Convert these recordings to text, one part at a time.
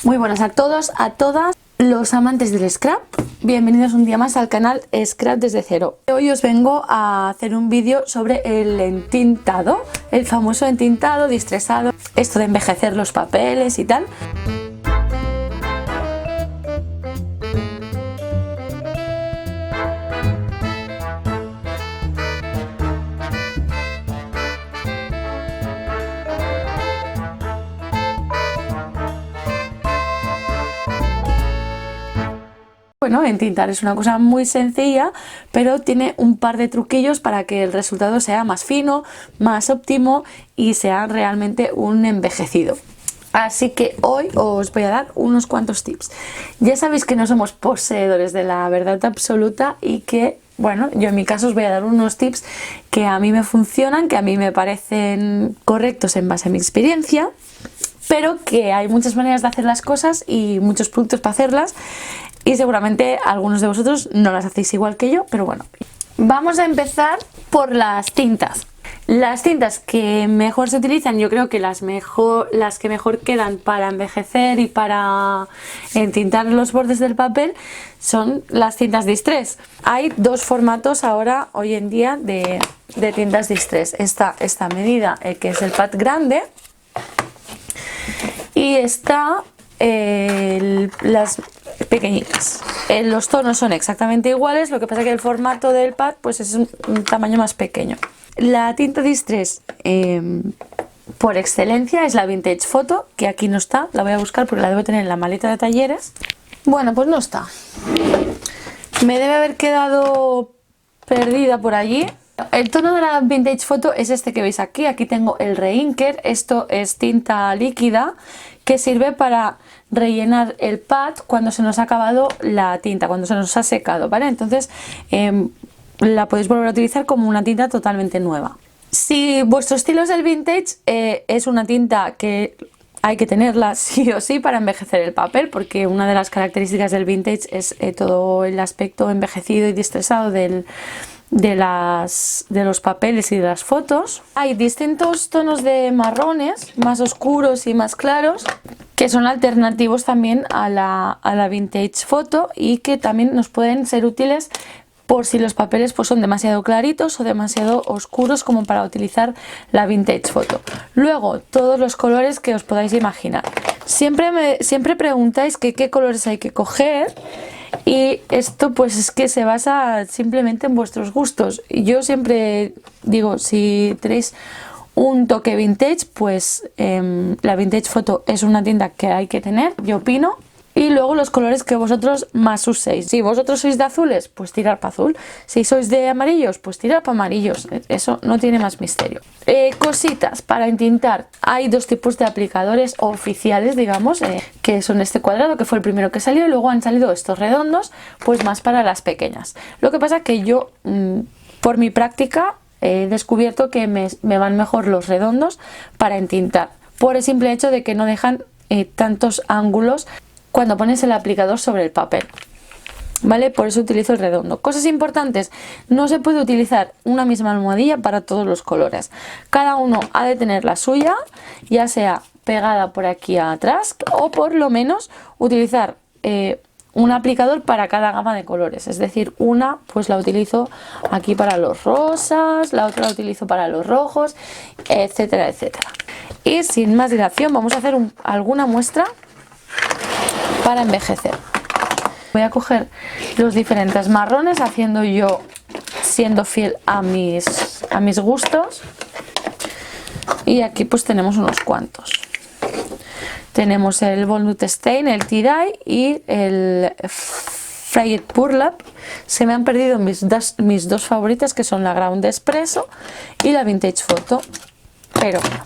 Muy buenas a todos, a todas los amantes del scrap. Bienvenidos un día más al canal Scrap desde cero. Hoy os vengo a hacer un vídeo sobre el entintado, el famoso entintado, distresado, esto de envejecer los papeles y tal. Bueno, entintar es una cosa muy sencilla, pero tiene un par de truquillos para que el resultado sea más fino, más óptimo y sea realmente un envejecido. Así que hoy os voy a dar unos cuantos tips. Ya sabéis que no somos poseedores de la verdad absoluta y que, bueno, yo en mi caso os voy a dar unos tips que a mí me funcionan, que a mí me parecen correctos en base a mi experiencia, pero que hay muchas maneras de hacer las cosas y muchos productos para hacerlas. Y seguramente algunos de vosotros no las hacéis igual que yo, pero bueno. Vamos a empezar por las tintas. Las tintas que mejor se utilizan, yo creo que las que mejor quedan para envejecer y para entintar los bordes del papel son las tintas Distress. Hay dos formatos ahora, hoy en día, de tintas Distress. Está esta medida, que es el pad grande, y está las pequeñitas. Los tonos son exactamente iguales, lo que pasa que el formato del pad pues es un tamaño más pequeño. La tinta Distress por excelencia es la Vintage Photo, que aquí no está, la voy a buscar porque la debo tener en la maleta de talleres. Bueno, pues no está. Me debe haber quedado perdida por allí. El tono de la Vintage Photo es este que veis aquí. Aquí tengo el Reinker. Esto es tinta líquida que sirve para rellenar el pad cuando se nos ha acabado la tinta, cuando se nos ha secado, ¿vale? Entonces la podéis volver a utilizar como una tinta totalmente nueva. Si vuestro estilo es el vintage, es una tinta que hay que tenerla sí o sí para envejecer el papel, porque una de las características del vintage es todo el aspecto envejecido y distresado de los papeles y de las fotos. Hay distintos tonos de marrones, más oscuros y más claros, que son alternativos también a la Vintage Photo y que también nos pueden ser útiles por si los papeles pues son demasiado claritos o demasiado oscuros como para utilizar la Vintage Photo. Luego, todos los colores que os podáis imaginar. Siempre preguntáis qué colores hay que coger, y esto pues es que se basa simplemente en vuestros gustos. Yo siempre digo, si tenéis un toque vintage, pues la Vintage Photo es una tinta que hay que tener, yo opino. Y luego los colores que vosotros más uséis. Si vosotros sois de azules, pues tirar para azul. Si sois de amarillos, pues tirar para amarillos. Eso no tiene más misterio. Cositas para entintar. Hay dos tipos de aplicadores oficiales, digamos, que son este cuadrado, que fue el primero que salió, y luego han salido estos redondos, pues más para las pequeñas. Lo que pasa es que yo, por mi práctica, he descubierto que me van mejor los redondos para entintar, por el simple hecho de que no dejan tantos ángulos cuando pones el aplicador sobre el papel, ¿vale? Por eso utilizo el redondo. Cosas importantes: no se puede utilizar una misma almohadilla para todos los colores. Cada uno ha de tener la suya, ya sea pegada por aquí atrás, o por lo menos utilizar un aplicador para cada gama de colores. Es decir, una pues la utilizo aquí para los rosas, la otra la utilizo para los rojos, etcétera, etcétera. Y sin más dilación, vamos a hacer alguna muestra para envejecer. Voy a coger los diferentes marrones, siendo fiel a mis gustos, y aquí pues tenemos unos cuantos. Tenemos el Walnut Stain, el Tie-Dye y el Frayed Burlap. Se me han perdido mis dos favoritas, que son la Ground Espresso y la Vintage Photo, pero bueno,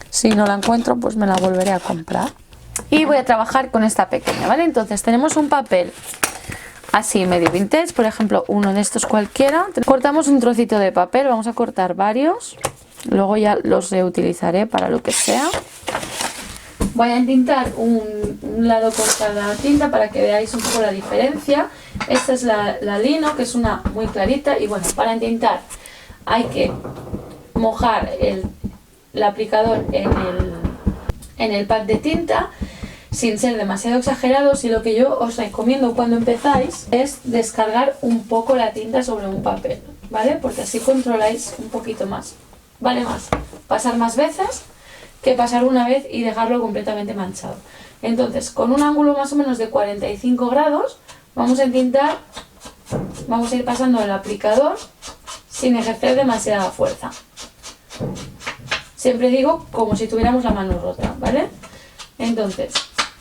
si no la encuentro pues me la volveré a comprar. Y voy a trabajar con esta pequeña, ¿vale? Entonces tenemos un papel así medio vintage, por ejemplo uno de estos cualquiera. Cortamos un trocito de papel, vamos a cortar varios, luego ya los reutilizaré para lo que sea. Voy a entintar un lado con cada tinta para que veáis un poco la diferencia. Esta es la lino, que es una muy clarita, y bueno, para entintar hay que mojar el aplicador en el pad de tinta sin ser demasiado exagerados, y lo que yo os recomiendo cuando empezáis es descargar un poco la tinta sobre un papel, ¿vale? Porque así controláis un poquito más. Vale más pasar más veces que pasar una vez y dejarlo completamente manchado. Entonces, con un ángulo más o menos de 45 grados, vamos a intentar, vamos a ir pasando el aplicador sin ejercer demasiada fuerza. Siempre digo como si tuviéramos la mano rota, ¿vale? Entonces,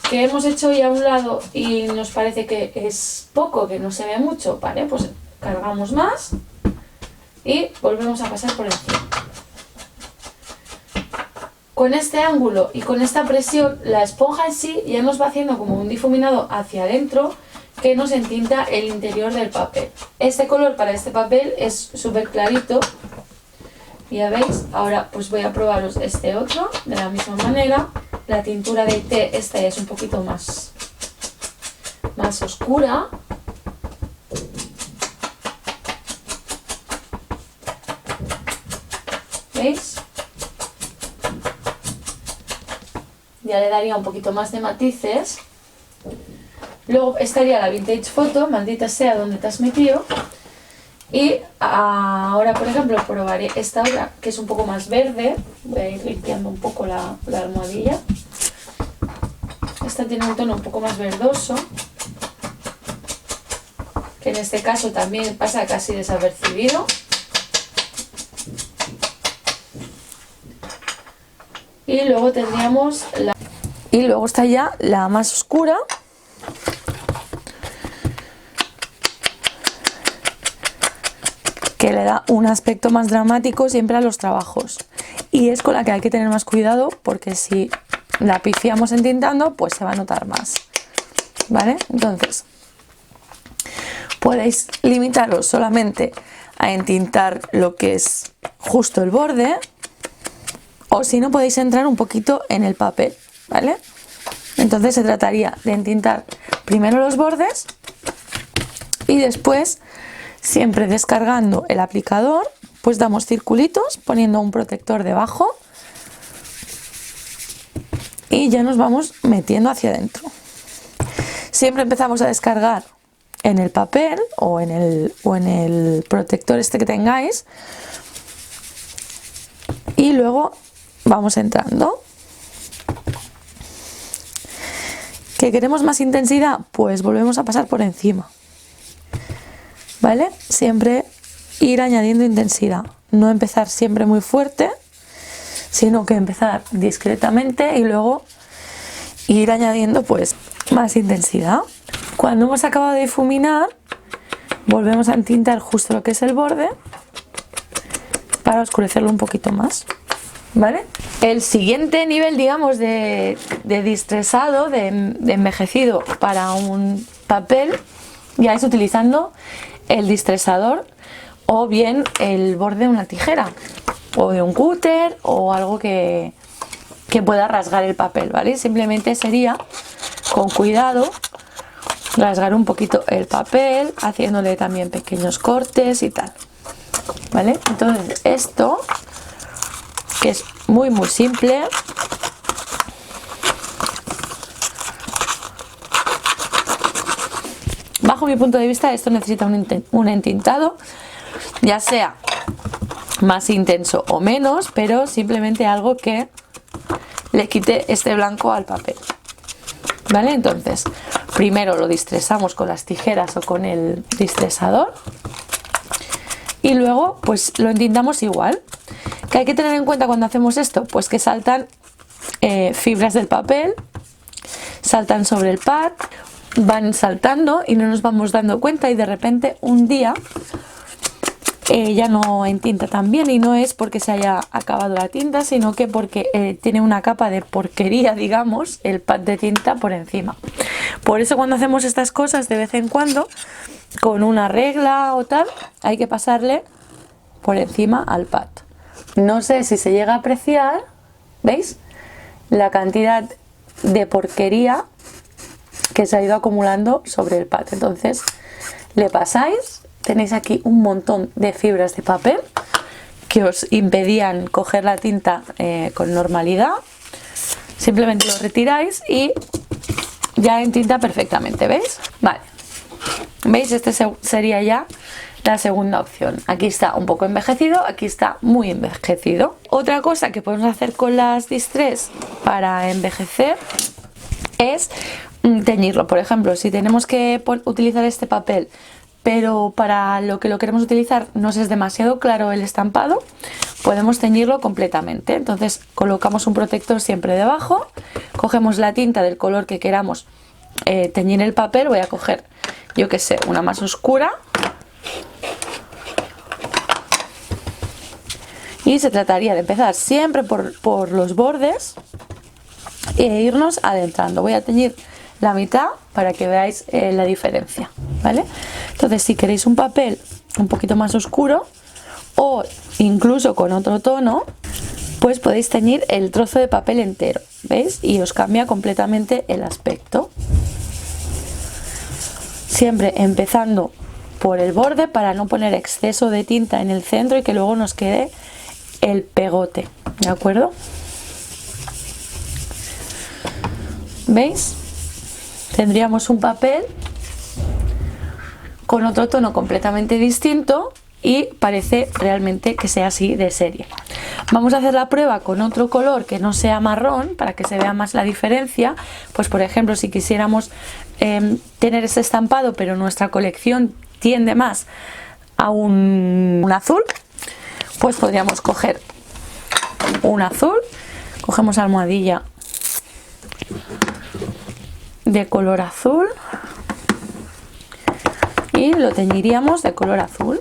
que hemos hecho ya a un lado y nos parece que es poco, que no se ve mucho, ¿vale? Pues cargamos más y volvemos a pasar por encima. Con este ángulo y con esta presión, la esponja en sí ya nos va haciendo como un difuminado hacia adentro que nos entinta el interior del papel. Este color para este papel es súper clarito. Ya veis, ahora pues voy a probaros este otro de la misma manera. La tintura de té, esta ya es un poquito más oscura. ¿Veis? Ya le daría un poquito más de matices. Luego estaría la Vintage Photo, maldita sea donde te has metido. Y ahora, por ejemplo, probaré esta otra que es un poco más verde. Voy a ir limpiando un poco la almohadilla. Esta tiene un tono un poco más verdoso, que en este caso también pasa casi desapercibido. Y luego tendríamos y luego está ya la más oscura, que le da un aspecto más dramático siempre a los trabajos, y es con la que hay que tener más cuidado, porque si la pifiamos entintando pues se va a notar más, ¿vale? Entonces podéis limitaros solamente a entintar lo que es justo el borde, o si no podéis entrar un poquito en el papel, ¿vale? Entonces se trataría de entintar primero los bordes y después, siempre descargando el aplicador, pues damos circulitos poniendo un protector debajo y ya nos vamos metiendo hacia adentro. Siempre empezamos a descargar en el papel o en el protector este que tengáis, y luego vamos entrando. ¿Que queremos más intensidad? Pues volvemos a pasar por encima, ¿vale? Siempre ir añadiendo intensidad, no empezar siempre muy fuerte, sino que empezar discretamente y luego ir añadiendo pues más intensidad. Cuando hemos acabado de difuminar, volvemos a entintar justo lo que es el borde para oscurecerlo un poquito más, ¿vale? El siguiente nivel, digamos, de distresado, de envejecido para un papel, ya es utilizando el distresador o bien el borde de una tijera o de un cúter o algo que pueda rasgar el papel, ¿vale? Simplemente sería, con cuidado, rasgar un poquito el papel, haciéndole también pequeños cortes y tal, ¿vale? Entonces esto, que es muy simple, bajo mi punto de vista esto necesita un entintado, ya sea más intenso o menos, pero simplemente algo que le quite este blanco al papel, ¿vale? Entonces primero lo distresamos con las tijeras o con el distresador y luego pues lo entintamos igual. ¿Qué hay que tener en cuenta cuando hacemos esto? Pues que saltan fibras del papel, saltan sobre el pad, van saltando y no nos vamos dando cuenta, y de repente un día ya no entinta tan bien, y no es porque se haya acabado la tinta, sino que porque tiene una capa de porquería, digamos, el pad de tinta por encima. Por eso cuando hacemos estas cosas de vez en cuando, con una regla o tal, hay que pasarle por encima al pad. No sé si se llega a apreciar, ¿veis? La cantidad de porquería que se ha ido acumulando sobre el pad. Entonces le pasáis, tenéis aquí un montón de fibras de papel que os impedían coger la tinta con normalidad. Simplemente lo retiráis y ya entinta perfectamente, ¿veis? Vale, ¿veis? Este sería ya la segunda opción. Aquí está un poco envejecido, aquí está muy envejecido. Otra cosa que podemos hacer con las Distress para envejecer es teñirlo. Por ejemplo, si tenemos que utilizar este papel, pero para lo que lo queremos utilizar nos es demasiado claro el estampado, podemos teñirlo completamente. Entonces colocamos un protector siempre debajo, cogemos la tinta del color que queramos teñir el papel. Voy a coger, yo que sé, una más oscura. Y se trataría de empezar siempre por los bordes e irnos adentrando. Voy a teñir la mitad para que veáis la diferencia, ¿vale? Entonces, si queréis un papel un poquito más oscuro o incluso con otro tono, pues podéis teñir el trozo de papel entero, ¿veis? Y os cambia completamente el aspecto. Siempre empezando por el borde para no poner exceso de tinta en el centro y que luego nos quede el pegote, ¿de acuerdo? ¿Veis? Tendríamos un papel con otro tono completamente distinto y parece realmente que sea así de serie. Vamos a hacer la prueba con otro color que no sea marrón para que se vea más la diferencia. Pues por ejemplo, si quisiéramos tener ese estampado pero nuestra colección tiende más a un azul, pues podríamos coger un azul, cogemos almohadilla de color azul y lo teñiríamos de color azul.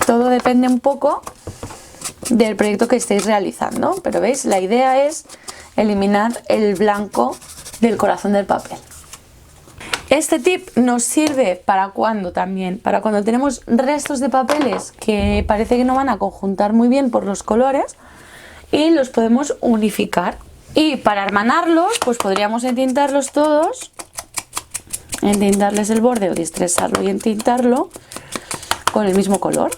Todo depende un poco del proyecto que estéis realizando, pero veis, la idea es eliminar el blanco del corazón del papel. Este tip nos sirve para cuando también, para cuando tenemos restos de papeles que parece que no van a conjuntar muy bien por los colores y los podemos unificar. Y para hermanarlos, pues podríamos entintarlos todos, entintarles el borde o distresarlo y entintarlo con el mismo color.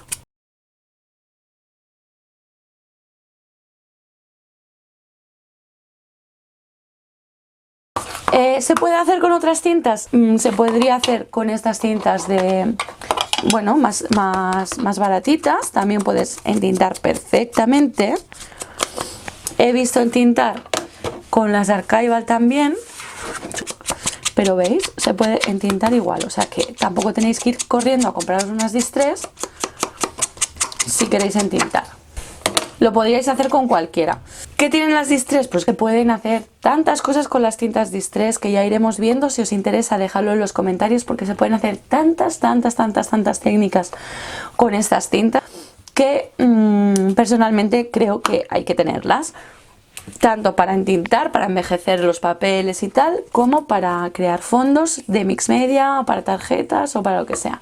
¿Se puede hacer con otras tintas? Se podría hacer con estas tintas de, bueno, más baratitas. También puedes entintar perfectamente. He visto entintar con las Archival también, pero veis, se puede entintar igual. O sea que tampoco tenéis que ir corriendo a compraros unas Distress si queréis entintar. Lo podríais hacer con cualquiera. ¿Qué tienen las Distress? Pues que pueden hacer tantas cosas con las tintas Distress que ya iremos viendo. Si os interesa, dejadlo en los comentarios porque se pueden hacer tantas técnicas con estas tintas que personalmente creo que hay que tenerlas. Tanto para entintar, para envejecer los papeles y tal, como para crear fondos de mix media, para tarjetas o para lo que sea.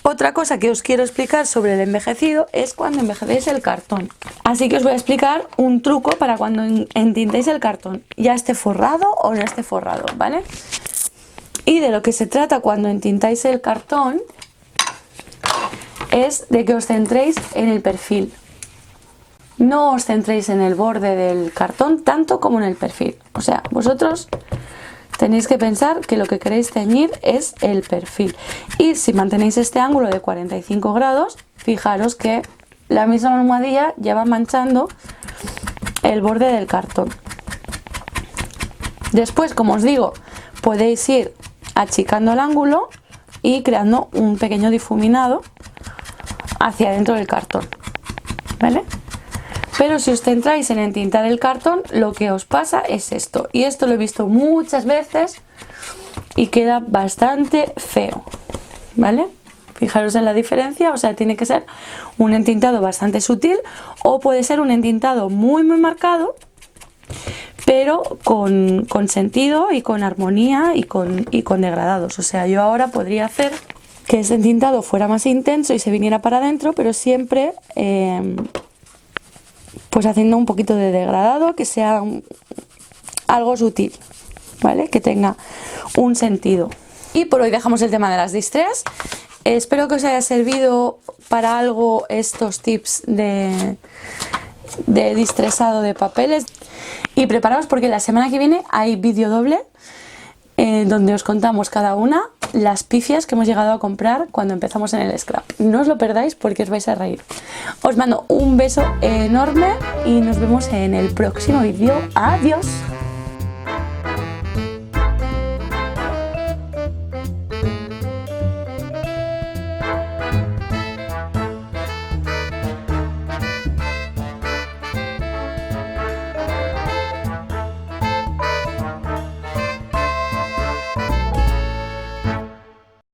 Otra cosa que os quiero explicar sobre el envejecido es cuando envejecéis el cartón. Así que os voy a explicar un truco para cuando entintéis el cartón, ya esté forrado o no esté forrado, ¿vale? Y de lo que se trata cuando entintáis el cartón es de que os centréis en el perfil. No os centréis en el borde del cartón tanto como en el perfil. O sea, vosotros tenéis que pensar que lo que queréis teñir es el perfil. Y si mantenéis este ángulo de 45 grados, fijaros que la misma almohadilla ya va manchando el borde del cartón. Después, como os digo, podéis ir achicando el ángulo y creando un pequeño difuminado hacia dentro del cartón, ¿vale? Pero si os centráis en entintar el cartón, lo que os pasa es esto. Y esto lo he visto muchas veces y queda bastante feo, ¿vale? Fijaros en la diferencia, o sea, tiene que ser un entintado bastante sutil o puede ser un entintado muy marcado, pero con sentido y con armonía y con degradados. O sea, yo ahora podría hacer que ese entintado fuera más intenso y se viniera para adentro, pero siempre pues haciendo un poquito de degradado, que sea algo sutil, ¿vale? Que tenga un sentido. Y por hoy dejamos el tema de las Distress Espero que os haya servido para algo estos tips de distresado de papeles. Y preparaos porque la semana que viene hay vídeo doble donde os contamos cada una las pifias que hemos llegado a comprar cuando empezamos en el scrap. No os lo perdáis porque os vais a reír. Os mando un beso enorme y nos vemos en el próximo vídeo. Adiós.